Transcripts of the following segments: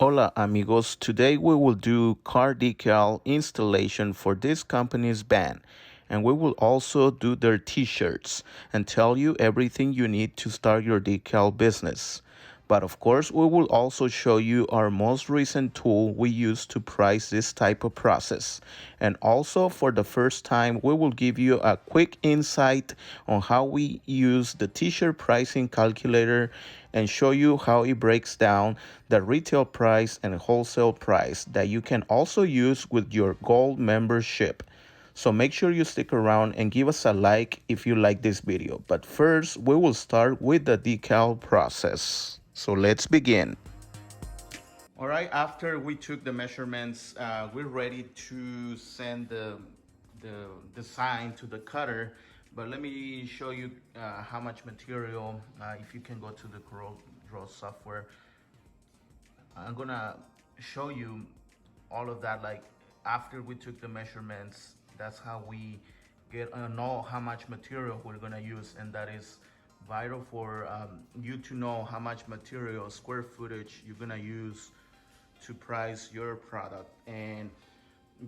Hola amigos, today we will do car decal installation for this company's band, and we will also do their t-shirts and tell you everything you need to start your decal business. But of course, we will also show you our most recent tool we use to price this type of process. And also for the first time, we will give you a quick insight on how we use the t-shirt pricing calculator and show you how it breaks down the retail price and wholesale price that you can also use with your gold membership. So make sure you stick around and give us a like if you like this video. But first, we will start with the decal process. So let's begin. All right, after we took the measurements, we're ready to send the design to the cutter. But let me show you how much material, if you can go to the Draw software. I'm gonna show you all of that, like after we took the measurements. That's how we get know how much material we're gonna use, and that is vital for you to know how much material, square footage you're gonna use to price your product. And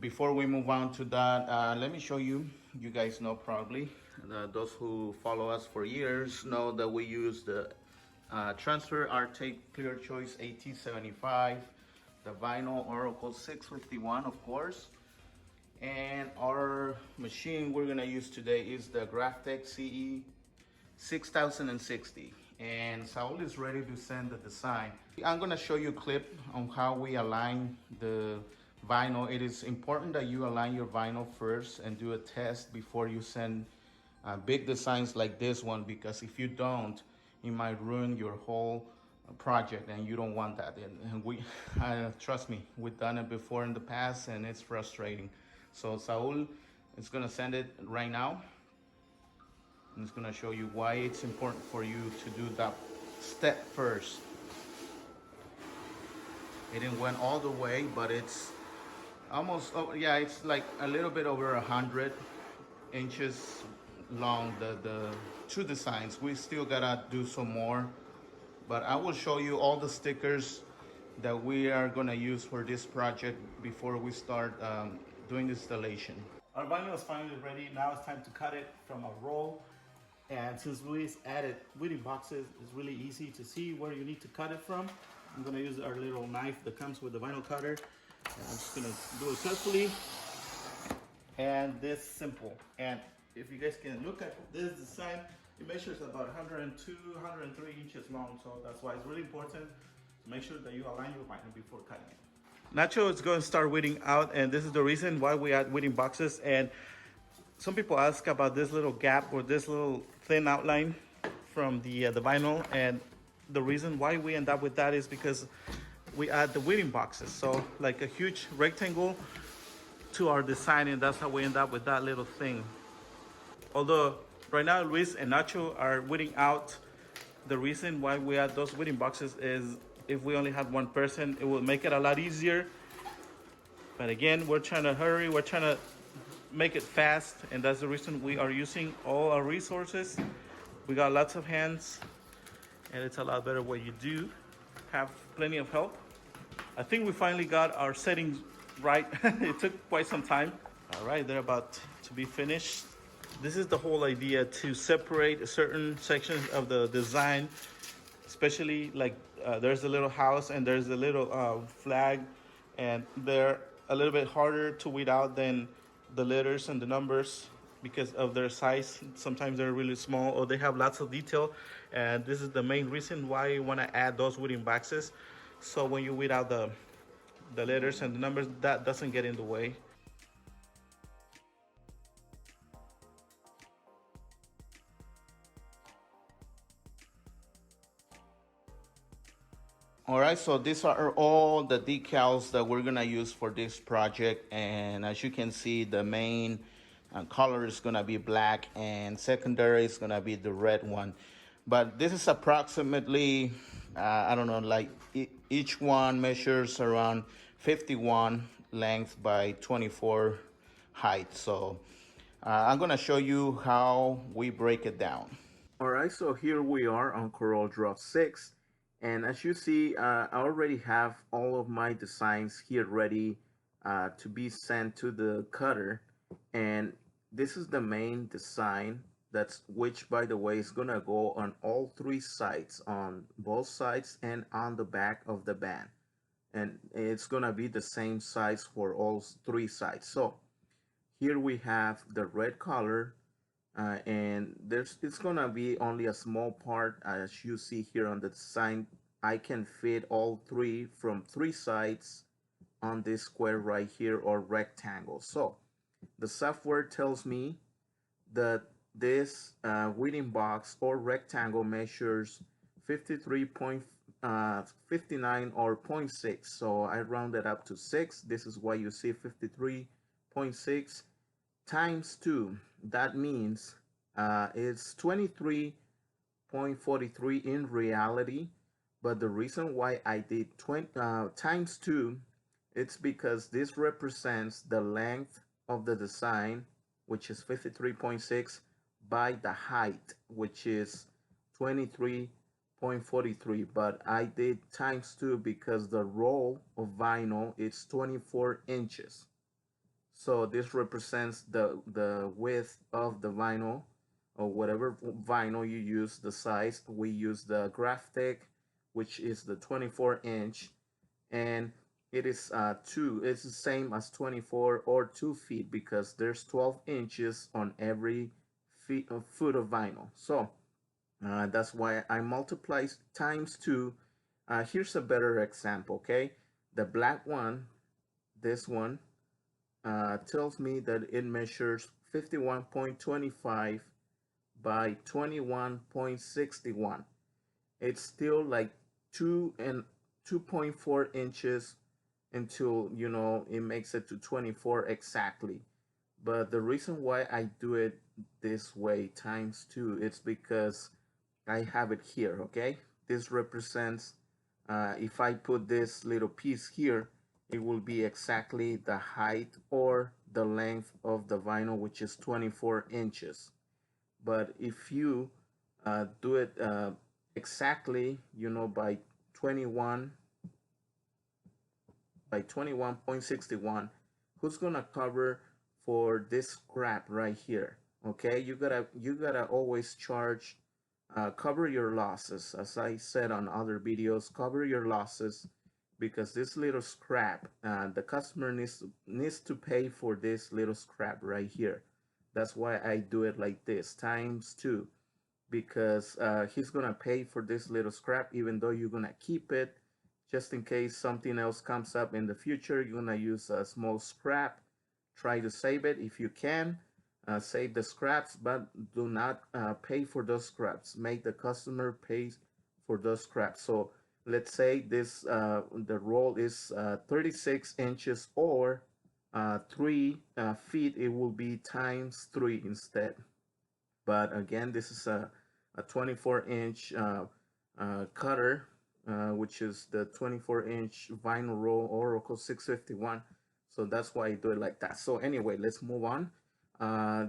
before we move on to that, let me show you. You guys know probably, those who follow us for years know that we use the transfer Artape Clear Choice AT75, the vinyl Oracle 651, of course. And our machine we're gonna use today is the Graphtec CE 6060. And Saul is ready to send the design. I'm gonna show you a clip on how we align the vinyl. It is important that you align your vinyl first and do a test before you send big designs like this one, because if you don't, it might ruin your whole project, and you don't want that. And we, trust me, we've done it before in the past, and it's frustrating. So Saul is gonna send it right now. I'm just gonna show you why it's important for you to do that step first. It didn't went all the way, but it's almost, oh yeah, it's like a little bit over 100 inches long, the two designs. We still gotta do some more, but I will show you all the stickers that we are gonna use for this project before we start doing the installation. Our vinyl is finally ready. Now it's time to cut it from a roll. And since we added weeding boxes, it's really easy to see where you need to cut it from. I'm gonna use our little knife that comes with the vinyl cutter. And I'm just gonna do it carefully and this simple. And if you guys can look at this design, it measures about 102, 103 inches long. So that's why it's really important to make sure that you align your vinyl before cutting it. Nacho is going to start weeding out, and this is the reason why we add weeding boxes. And some people ask about this little gap or this little thin outline from the vinyl, and the reason why we end up with that is because we add the weeding boxes, so like a huge rectangle to our design, and that's how we end up with that little thing. Although right now Luis and Nacho are weeding out, the reason why we add those weeding boxes is if we only had one person, it will make it a lot easier. But again, we're trying to hurry, we're trying to make it fast, and that's the reason we are using all our resources. We got lots of hands, and it's a lot better when you do have plenty of help. I think we finally got our settings right. It took quite some time. All right, they're about to be finished. This is the whole idea, to separate certain sections of the design, especially like there's a little house and there's a little flag, and they're a little bit harder to weed out than the letters and the numbers because of their size. Sometimes they're really small or they have lots of detail, and this is the main reason why you want to add those weeding boxes, so when you weed out the letters and the numbers, that doesn't get in the way. All right, so these are all the decals that we're gonna use for this project. And as you can see, the main color is gonna be black, and secondary is gonna be the red one. But this is approximately, I don't know, like each one measures around 51 length by 24 height. So I'm gonna show you how we break it down. All right, so here we are on Corel Draw 6. And as you see, I already have all of my designs here ready to be sent to the cutter. And this is the main design, that's which, by the way, is gonna go on all three sides, on both sides and on the back of the band. And it's gonna be the same size for all three sides. So here we have the red color, and it's gonna be only a small part. As you see here on the design, I can fit all three from three sides on this square right here, or rectangle. So the software tells me that this weeding box or rectangle measures 53.59 or zero point 0.6. So I rounded up to 6. This is why you see 53.6 times 2. That means it's 23.43 in reality. But the reason why I did 20 times 2, it's because this represents the length of the design, which is 53.6, by the height, which is 23.43. But I did times 2 because the roll of vinyl is 24 inches. So this represents the width of the vinyl, or whatever vinyl you use, the size. We use the graphic, which is the 24-inch, and it is it's the same as 24 or 2 feet, because there's 12 inches on every foot of vinyl. So that's why I multiply times 2. Here's a better example, okay? The black one, this one, tells me that it measures 51.25 by 21.61. It's still like 2.4 inches until, it makes it to 24 exactly. But the reason why I do it this way, times 2, it's because I have it here, okay? This represents, if I put this little piece here, it will be exactly the height or the length of the vinyl, which is 24 inches. But if you do it exactly, by 21 by 21.61, who's gonna cover for this scrap right here? Okay, you gotta always charge, cover your losses. As I said on other videos, cover your losses, because this little scrap, the customer needs to pay for this little scrap right here. That's why I do it like this, times 2, because he's gonna pay for this little scrap, even though you're gonna keep it just in case something else comes up in the future. You're gonna use a small scrap. Try to save it if you can. Save the scraps, but do not pay for those scraps. Make the customer pay for those scraps. So let's say this the roll is 36 inches, or 3 feet. It will be times 3 instead. But again, this is a 24-inch cutter, which is the 24-inch vinyl roll Oracle 651. So that's why I do it like that. So anyway, let's move on.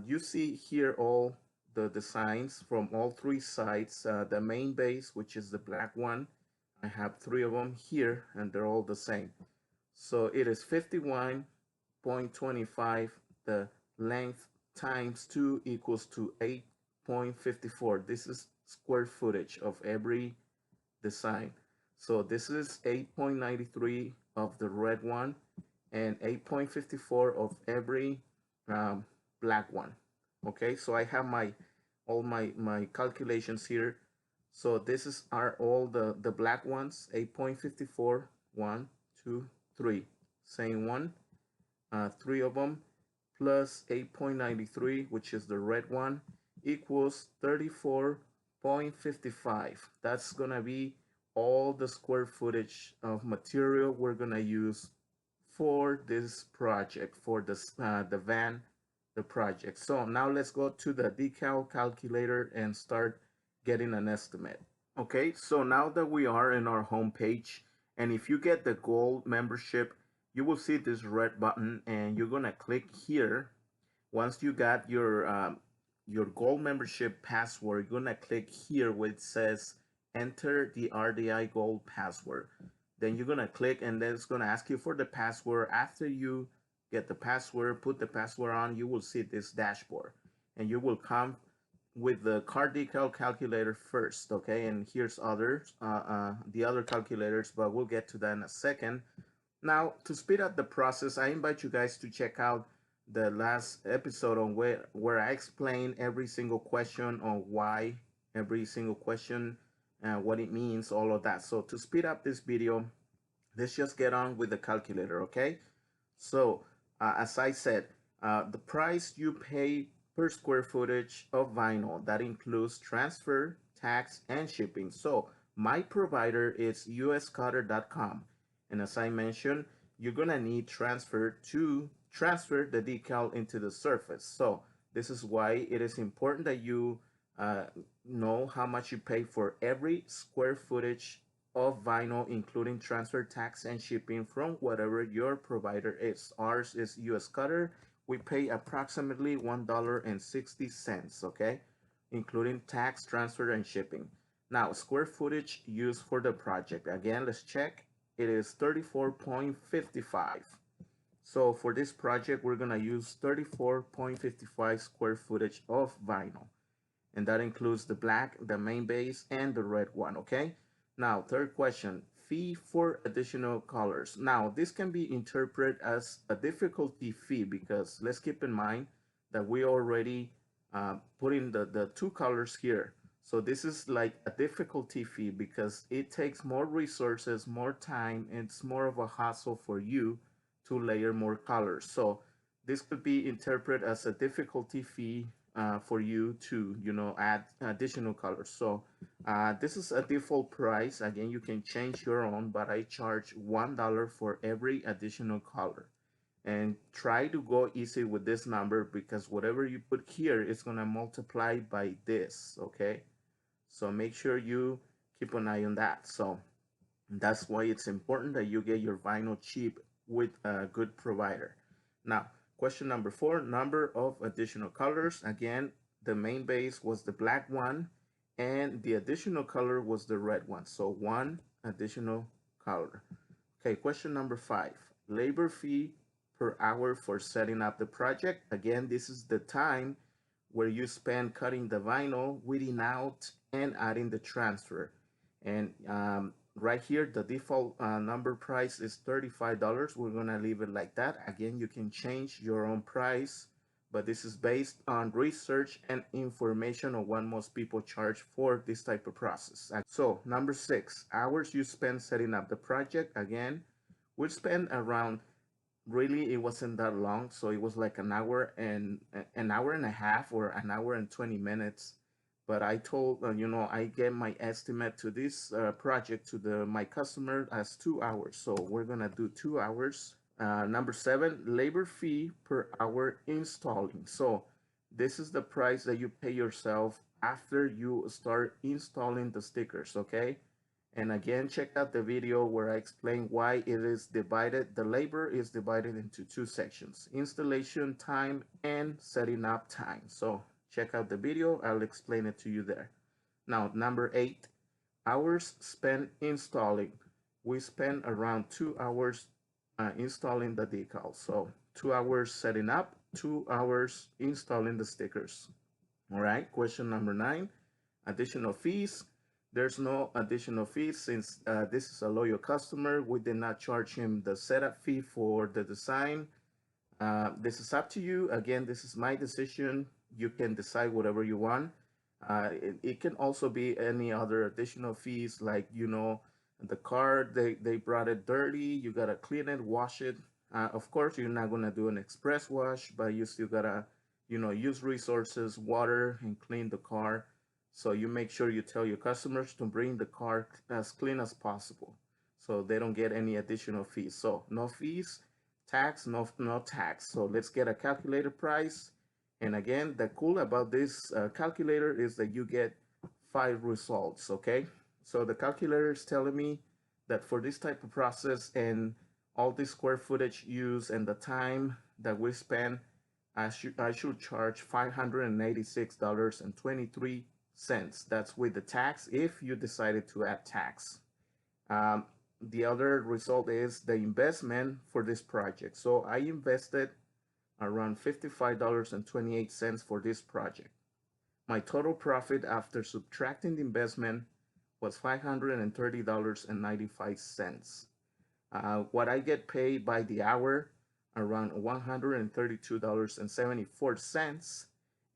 You see here all the designs from all three sides. The main base, which is the black one, I have 3 of them here, and they're all the same. So it is 51.25. The length times 2 equals to 8.54. This is square footage of every design. So this is 8.93 of the red one, and 8.54 of every um, black one. Okay, so I have all my calculations here. So this is are all the black ones. 8.54, 1, 2, 3. Same one, 3 of them, plus 8.93, which is the red one, equals 34.55. That's gonna be all the square footage of material we're gonna use for this project, for the van, the project. So now let's go to the decal calculator and start getting an estimate. Okay, so now that we are in our home page, and if you get the gold membership, you will see this red button, and you're gonna click here. Once you got your gold membership password, you're gonna click here where it says enter the RDI Gold password. Then you're gonna click, and then it's gonna ask you for the password. After you get the password, put the password on, you will see this dashboard, and you will come with the car decal calculator first, okay? And here's others, the other calculators, but we'll get to that in a second. Now, to speed up the process, I invite you guys to check out the last episode on where I explain every single question on why every single question, what it means, all of that. So to speed up this video, let's just get on with the calculator, okay? So, as I said, the price you pay per square footage of vinyl, that includes transfer, tax, and shipping. So, my provider is uscutter.com. And as I mentioned, you're gonna need transfer to transfer the decal into the surface. So, this is why it is important that you uh, know how much you pay for every square footage of vinyl, including transfer tax and shipping from whatever your provider is. Ours is US Cutter. We pay approximately $1.60, okay, including tax, transfer, and shipping. Now, square footage used for the project. Again, let's check. It is 34.55. So for this project, we're gonna use 34.55 square footage of vinyl, and that includes the black, the main base, and the red one, okay? Now, third question, fee for additional colors. Now, this can be interpreted as a difficulty fee because let's keep in mind that we already put in the two colors here. So this is like a difficulty fee because it takes more resources, more time, and it's more of a hassle for you to layer more colors. So this could be interpreted as a difficulty fee for you to, add additional colors. So this is a default price. Again, you can change your own, but I charge $1 for every additional color. And try to go easy with this number because whatever you put here is gonna multiply by this, okay? So make sure you keep an eye on that. So that's why it's important that you get your vinyl cheap with a good provider. Now, question number 4, number of additional colors. Again, the main base was the black one, and the additional color was the red one. So one additional color. Okay, question number 5, labor fee per hour for setting up the project. Again, this is the time where you spend cutting the vinyl, weeding out, and adding the transfer. And right here, the default number price is $35. We're gonna leave it like that. Again, you can change your own price, but this is based on research and information on what most people charge for this type of process. So number 6, hours you spend setting up the project. Again, we spend around, really it wasn't that long, so it was like an hour and a half or an hour and 20 minutes. But I told I get my estimate to this project to the my customer as 2 hours, so we're gonna do 2 hours. Number 7, labor fee per hour installing. So this is the price that you pay yourself after you start installing the stickers, okay? And again, check out the video where I explain why it is divided. The labor is divided into two sections: installation time and setting up time. So check out the video. I'll explain it to you there. Now, number 8, hours spent installing. We spend around 2 hours installing the decal. So 2 hours setting up, 2 hours installing the stickers. All right, question number 9, additional fees. There's no additional fees since this is a loyal customer. We did not charge him the setup fee for the design. This is up to you. Again, this is my decision. You can decide whatever you want. It can also be any other additional fees, like, the car, they brought it dirty. You got to clean it, wash it. Of course, you're not going to do an express wash, but you still got to, use resources, water, and clean the car. So you make sure you tell your customers to bring the car as clean as possible so they don't get any additional fees. So no fees, tax, no tax. So let's get a calculator price. And again, the cool about this calculator is that you get 5 results, okay? So the calculator is telling me that for this type of process and all the square footage used and the time that we spend, I should charge $586.23 That's with the tax if you decided to add tax. Um, the other result is the investment for this project. So I invested around $55.28 for this project. My total profit after subtracting the investment was $530.95. What I get paid by the hour, around $132.74.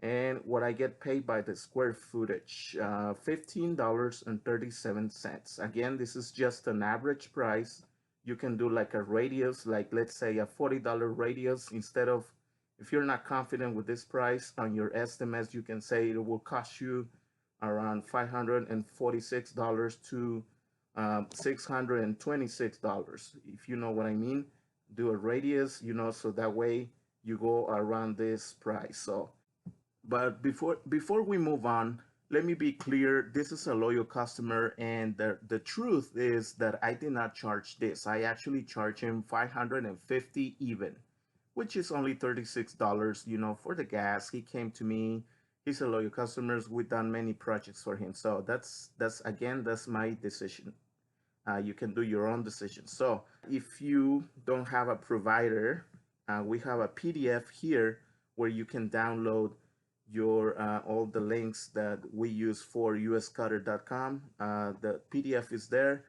And what I get paid by the square footage, $15.37. Again, this is just an average price. You can do like a radius, like let's say a $40 radius. Instead of, if you're not confident with this price on your estimates, you can say it will cost you around $546 to $626, if you know what I mean. Do a radius, so that way you go around this price. So, but before we move on, let me be clear. This is a loyal customer, and the truth is that I did not charge this. I actually charge him 550 even, which is only $36, for the gas. He came to me. He's a loyal customer. We've done many projects for him. So that's my decision. You can do your own decision. So if you don't have a provider, we have a PDF here where you can download your all the links that we use for uscutter.com. The PDF is there.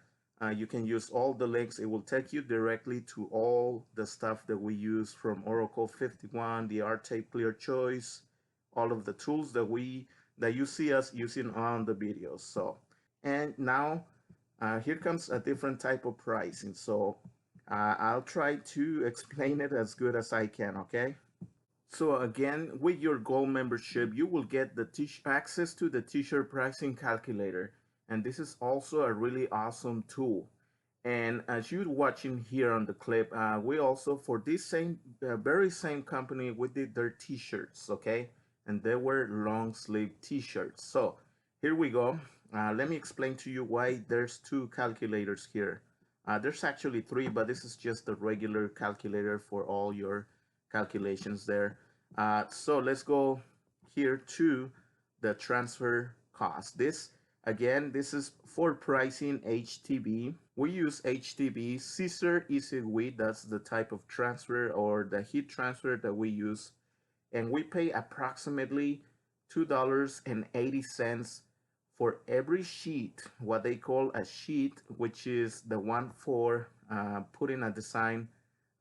You can use all the links. It will take you directly to all the stuff that we use, from Oracle 51, the R-Tape Clear Choice, all of the tools that you see us using on the videos. So, and now here comes a different type of pricing. So I'll try to explain it as good as I can, okay? So again, with your gold membership, you will get the access to the t-shirt pricing calculator. And this is also a really awesome tool. And as you're watching here on the clip, we also, for this very same company, we did their t-shirts, okay? And they were long sleeve t-shirts. So here we go. Let me explain to you why there's two calculators here. There's actually three, but this is just the regular calculator for all your calculations there. So let's go here to the transfer cost. This is for pricing HTB. We use HTB, scissor easy width. That's the type of transfer or the heat transfer that we use. And we pay approximately $2.80 for every sheet, what they call a sheet, which is the one for putting a design,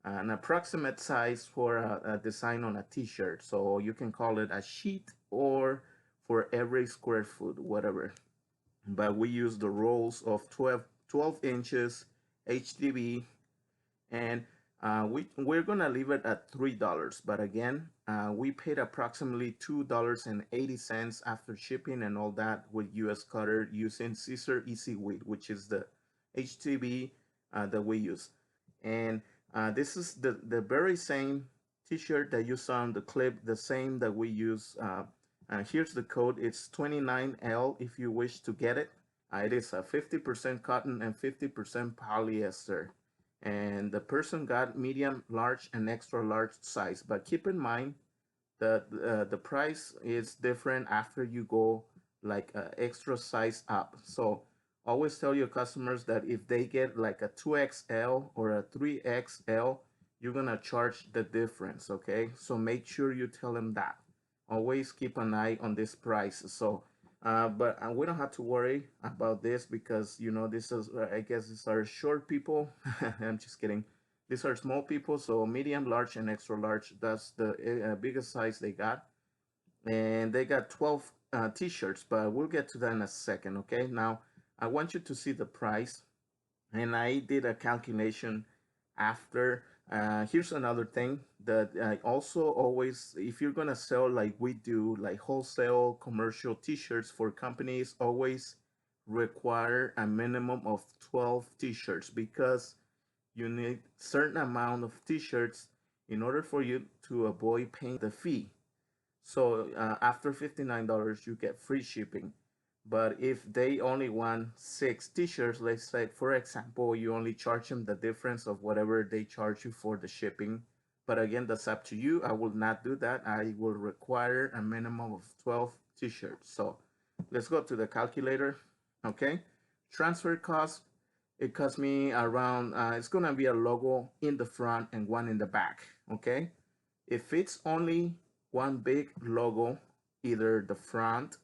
an approximate size for a design on a t-shirt. So you can call it a sheet, or for every square foot, whatever. But we use the rolls of 12 inches HDB, and we're gonna leave it at $3. But again, we paid approximately $2.80 after shipping and all that with US Cutter using Scissor Easy Width, which is the HTB that we use. And this is the very same t-shirt that you saw on the clip, the same that we use. Here's the code. It's 29L if you wish to get it. It is a 50% cotton and 50% polyester. And the person got medium, large, and extra large size. But keep in mind that the price is different after you go like extra size up. So always tell your customers that if they get like a 2XL or a 3XL, you're gonna charge the difference, okay? So make sure you tell them that. Always keep an eye on this price. So but we don't have to worry about this, because this is, I guess these are short people. I'm just kidding. These are small people, so medium, large, and extra large. That's the biggest size they got. And they got 12 t-shirts, but we'll get to that in a second, okay? Now, I want you to see the price, and I did a calculation after. Here's another thing that I also always, if you're gonna sell like we do, like wholesale commercial t-shirts for companies, always require a minimum of 12 t-shirts, because you need certain amount of t-shirts in order for you to avoid paying the fee. So after $59, you get free shipping. But if they only want 6 t-shirts, let's say, for example, you only charge them the difference of whatever they charge you for the shipping. But again, that's up to you. I will not do that. I will require a minimum of 12 t-shirts. So let's go to the calculator. Okay, transfer cost, it cost me around, it's gonna be a logo in the front and one in the back. Okay, if it's only one big logo, either the front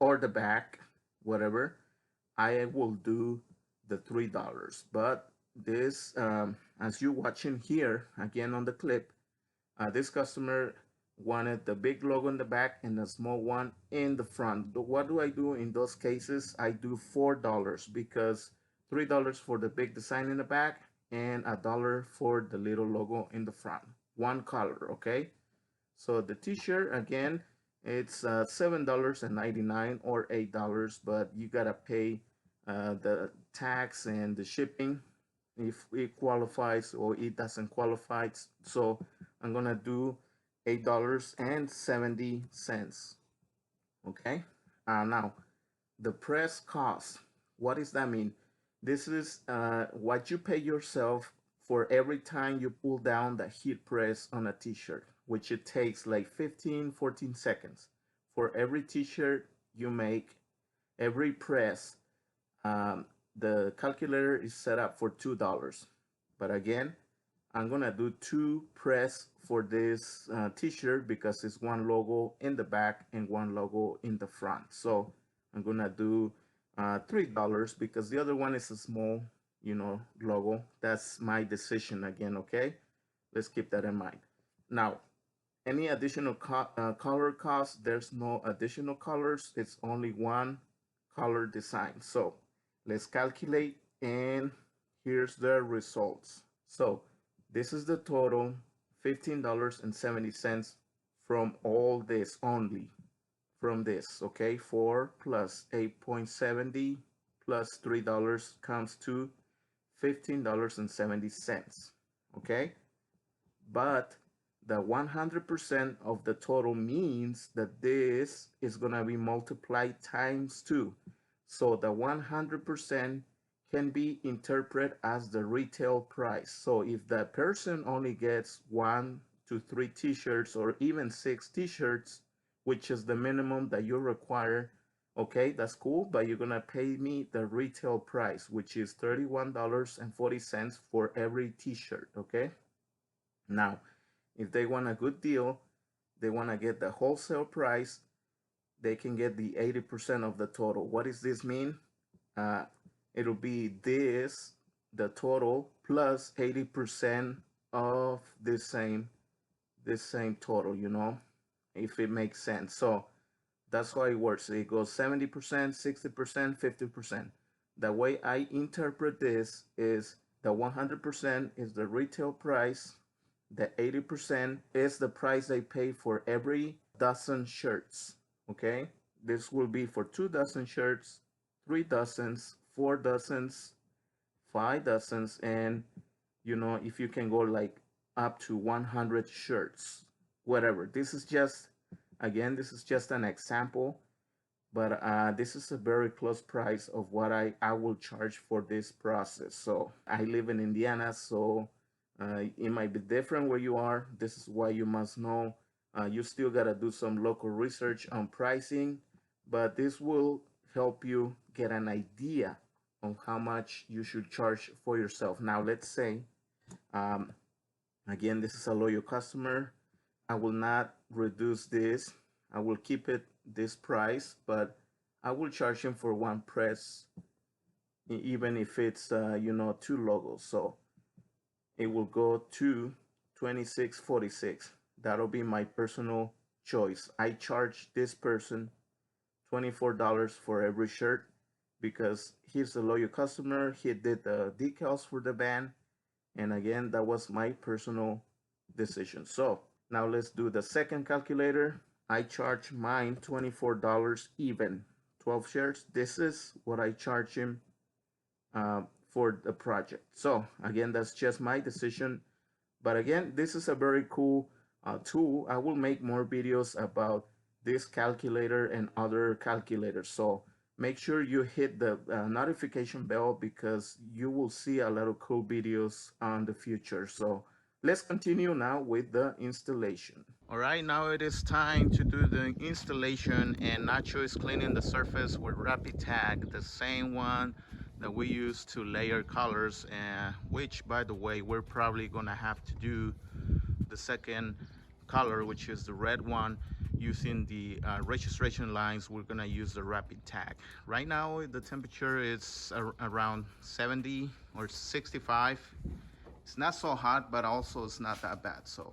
or the back, whatever, I will do the $3. But this, as you watching here again on the clip, this customer wanted the big logo in the back and a small one in the front. What do I do in those cases? I do $4 because $3 for the big design in the back and $1 for the little logo in the front. One color, okay? So the t-shirt, again, it's $7.99 or $8, but you gotta pay the tax and the shipping if it qualifies or it doesn't qualify. So I'm gonna do $8.70. Okay. Now the press cost. What does that mean? This is what you pay yourself for every time you pull down the heat press on a t-shirt, which it takes like 15-14 seconds. For every t-shirt you make, every press, um, the calculator is set up for $2. But again, I'm gonna do two press for this t-shirt because it's one logo in the back and one logo in the front. So I'm gonna do $3 because the other one is a small, logo. That's my decision again, okay? Let's keep that in mind. Now, any additional color cost, there's no additional colors. It's only one color design. So let's calculate, and here's the results. So this is the total, $15.70 from all this only, from this, okay? 4 plus 8.70 plus $3 comes to $15.70, okay? But the 100% of the total means that this is going to be multiplied times 2. So the 100% can be interpreted as the retail price. So if the person only gets 1 to 3 t-shirts or even 6 t-shirts, which is the minimum that you require, okay, that's cool, but you're going to pay me the retail price, which is $31.40 for every t-shirt, okay? Now, if they want a good deal, they want to get the wholesale price, they can get the 80% of the total. What does this mean? Uh, it'll be the total plus 80% of this same total, if it makes sense. So that's how it works. It goes 70%, 60%, 50%. The way I interpret this is the 100% is the retail price, the 80% is the price they pay for every dozen shirts. Okay, this will be for 2 dozen shirts, 3 dozens, 4 dozens, 5 dozens, and if you can go like up to 100 shirts, whatever. This is just an example, but this is a very close price of what I will charge for this process. So I live in Indiana, so it might be different where you are. This is why you must know. You still got to do some local research on pricing, but this will help you get an idea of how much you should charge for yourself. Now, let's say, um, again, this is a loyal customer. I will not reduce this. I will keep it this price, but I will charge him for one press, even if it's two logos. So it will go to 26.46. That'll be my personal choice. I charge this person $24 for every shirt because he's a loyal customer. He did the decals for the band, and again, that was my personal decision. So now let's do the second calculator. I charge mine $24 even. 12 shirts. This is what I charge him for the project. So again, that's just my decision. But again, this is a very cool tool. I will make more videos about this calculator and other calculators. So make sure you hit the notification bell because you will see a lot of cool videos on the future. So let's continue now with the installation. All right, now it is time to do the installation, and Nacho is cleaning the surface with Rapid Tag, the same one that we use to layer colors, and which, by the way, we're probably gonna have to do the second color, which is the red one, using the registration lines. We're gonna use the Rapid Tag. Right now, the temperature is around 70 or 65. It's not so hot, but also it's not that bad, so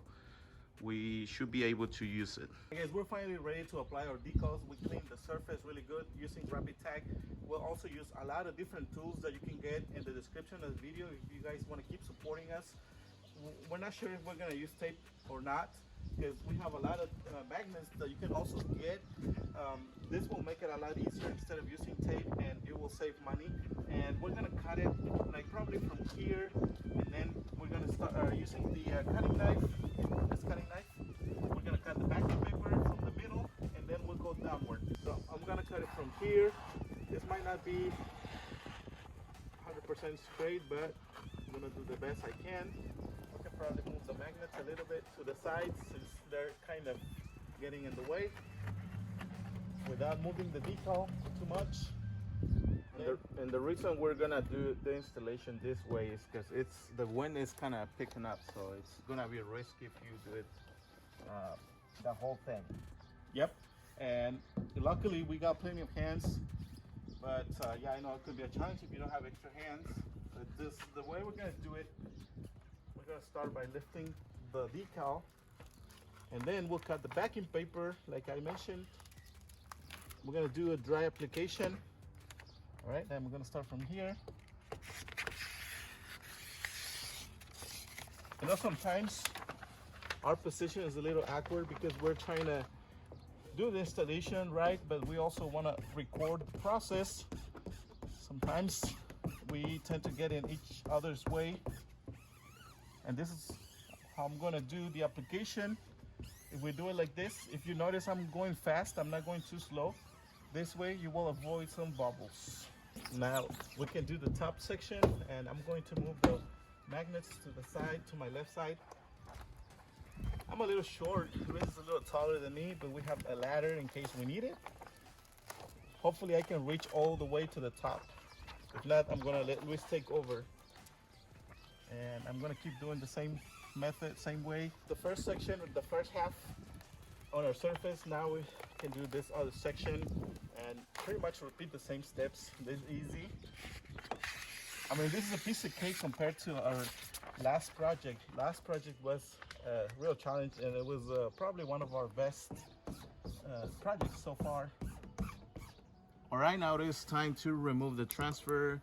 we should be able to use it. Okay, guys, we're finally ready to apply our decals. We cleaned the surface really good using Rapid Tag. We'll also use a lot of different tools that you can get in the description of the video if you guys want to keep supporting us. We're not sure if we're going to use tape or not, because we have a lot of magnets that you can also get. This will make it a lot easier instead of using tape, and it will save money. And we're going to cut it like probably from here, and then we're going to start using the cutting knife, this cutting knife. We're going to cut the backing paper from the middle, and then we'll go downward. So I'm going to cut it from here. This might not be 100% straight, but I'm going to do the best I can. I can probably move the magnets a little bit to the sides since they're kind of getting in the way without moving the decal too much. And the reason we're gonna do the installation this way is because the wind is kind of picking up, so it's gonna be a risk if you do it the whole thing. Yep. And luckily we got plenty of hands, but yeah, I know it could be a challenge if you don't have extra hands. But the way we're gonna do it, we're gonna start by lifting the decal, and then we'll cut the backing paper like I mentioned. We're gonna do a dry application. All right, then we're gonna start from here. You know, sometimes our position is a little awkward because we're trying to do the installation, right? But we also want to record the process. Sometimes we tend to get in each other's way. And this is how I'm gonna do the application. If we do it like this, if you notice I'm going fast, I'm not going too slow. This way you will avoid some bubbles. Now we can do the top section, and I'm going to move the magnets to the side, to my left side. I'm a little short, Luis is a little taller than me, but we have a ladder in case we need it. Hopefully I can reach all the way to the top. If not, I'm gonna let Luis take over. And I'm gonna keep doing the same method, same way. The first section, the first half on our surface. Now we can do this other section and pretty much repeat the same steps. This is easy. I mean, this is a piece of cake compared to our last project. Last project was a real challenge, and it was probably one of our best projects so far. All right, now it is time to remove the transfer,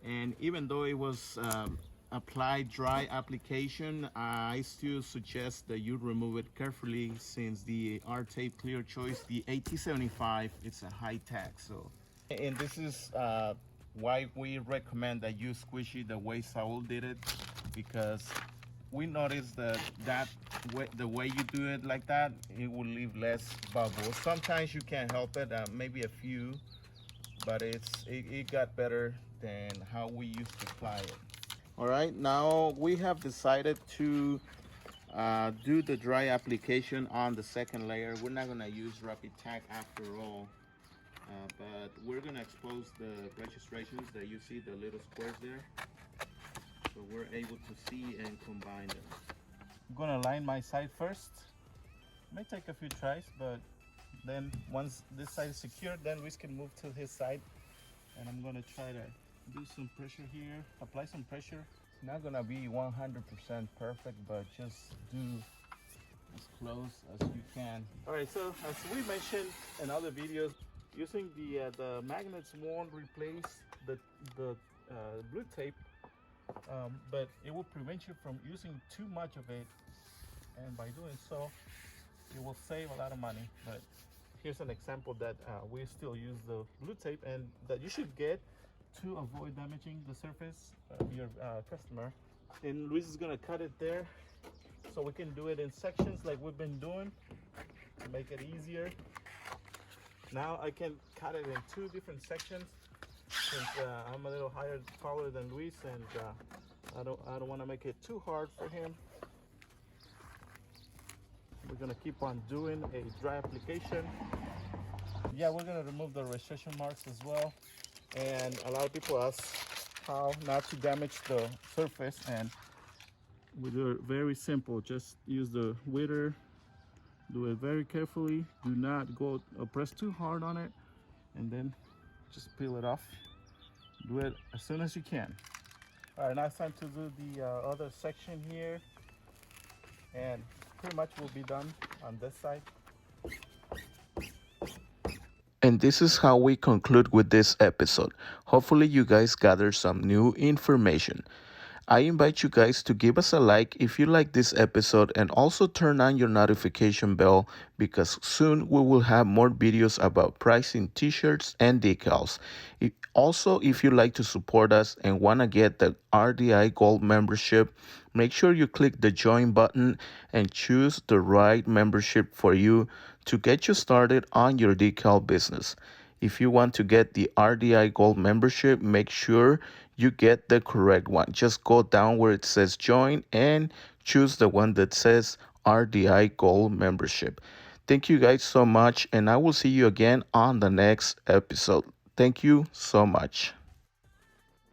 and even though it was applied dry application, I still suggest that you remove it carefully, since the R-Tape Clear Choice, the AT75, it's a high tag. So, and this is why we recommend that you squish it the way Saul did it, because we noticed that the way you do it like that, it will leave less bubbles. Sometimes you can't help it, maybe a few, but it got better than how we used to apply it. All right, now we have decided to do the dry application on the second layer. We're not gonna use Rapid Tag after all, but we're gonna expose the registrations that you see, the little squares there, so we're able to see and combine them. I'm gonna line my side first. May take a few tries, but then once this side is secured, then Luis can move to his side. And I'm gonna try to do some pressure here, apply some pressure. It's not gonna be 100% perfect, but just do as close as you can. All right, so as we mentioned in other videos, using the magnets won't replace the blue tape, but it will prevent you from using too much of it, and by doing so you will save a lot of money. But here's an example that we still use the blue tape, and that you should get to avoid damaging the surface of your customer. And Luis is gonna cut it there, so we can do it in sections like we've been doing to make it easier. Now I can cut it in two different sections, since I'm a little taller than Luis, and I don't want to make it too hard for him. We're gonna keep on doing a dry application. Yeah, we're gonna remove the registration marks as well. And a lot of people ask how not to damage the surface, and we do it very simple. Just use the widder, do it very carefully. Do not go press too hard on it, and then just peel it off. Do it as soon as you can. All right, now it's time to do the other section here, and pretty much will be done on this side. And this is how we conclude with this episode. Hopefully, you guys gather some new information. I invite you guys to give us a like if you like this episode and also turn on your notification bell because soon we will have more videos about pricing t-shirts and decals. Also, if you like to support us and want to get the RDI Gold membership, make sure you click the join button and choose the right membership for you to get you started on your decal business. If you want to get the RDI Gold membership, make sure you get the correct one. Just go down where it says join and choose the one that says RDI Gold membership. Thank you guys so much, and I will see you again on the next episode. Thank you so much.